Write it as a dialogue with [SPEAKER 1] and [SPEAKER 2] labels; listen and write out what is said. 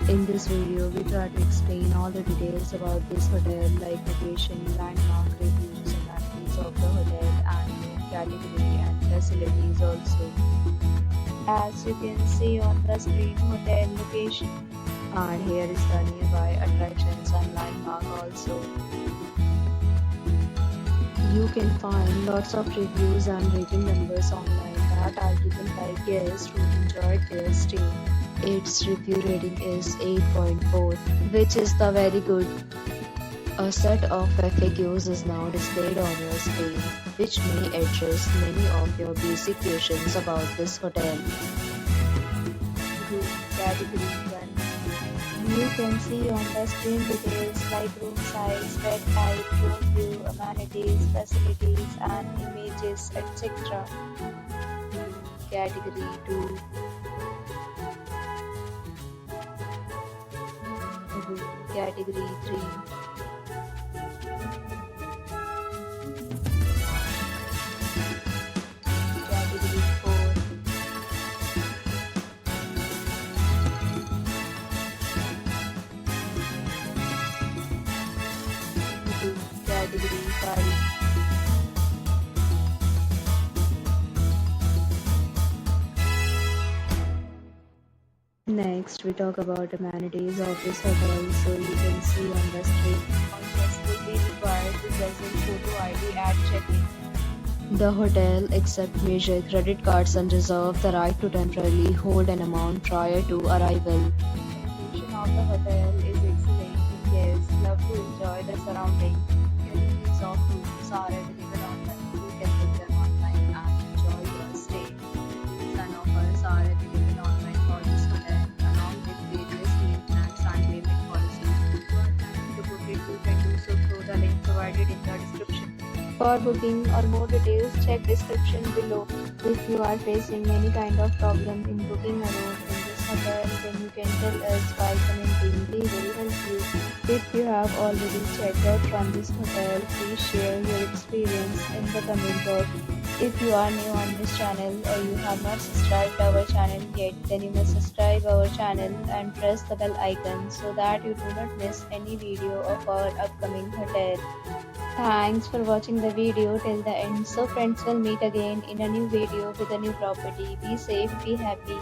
[SPEAKER 1] In this video, we try to explain all the details about this hotel like location, landmark, reviews, amenities of the hotel and category and facilities also. As you can see on the screen, hotel location, and here is the nearby attractions and landmark also. You can find lots of reviews and rating numbers online that are given by guests who enjoyed their stay. Its review rating is 8.4, which is the very good. A set of FAQs is now displayed on your screen, which may address many of your basic questions about this hotel. Room category 1. You can see on the screen details like room size, bed type, room view, amenities, facilities, and images, etc. Room category 2. Room category 3. Category 4. Room category 5. Next, we talk about amenities of this hotel. So you can see on the screen, all guests will be required to present photo ID at check-in. The hotel accepts major credit cards and reserves the right to temporarily hold an amount prior to arrival. The location of the hotel is excellent. Guests love to enjoy the surroundings. Reviews of rooms are available online. You can book them online and enjoy your stay. Reviews and offers are available online for this hotel, along with various maintenance and payment policies. If you are planning to book it, you can do so through the link provided in the description. For booking or more details, check description below. If you are facing any kind of problem in booking a room in this hotel, then you can tell us by commenting. We will help you. If you have already checked out from this hotel, please share your experience in the comment box. If you are new on this channel or you have not subscribed our channel yet, then you must subscribe our channel and press the bell icon so that you do not miss any video of our upcoming hotel. Thanks for watching the video till the end. So friends, will meet again in a new video with a new property. Be safe, be happy.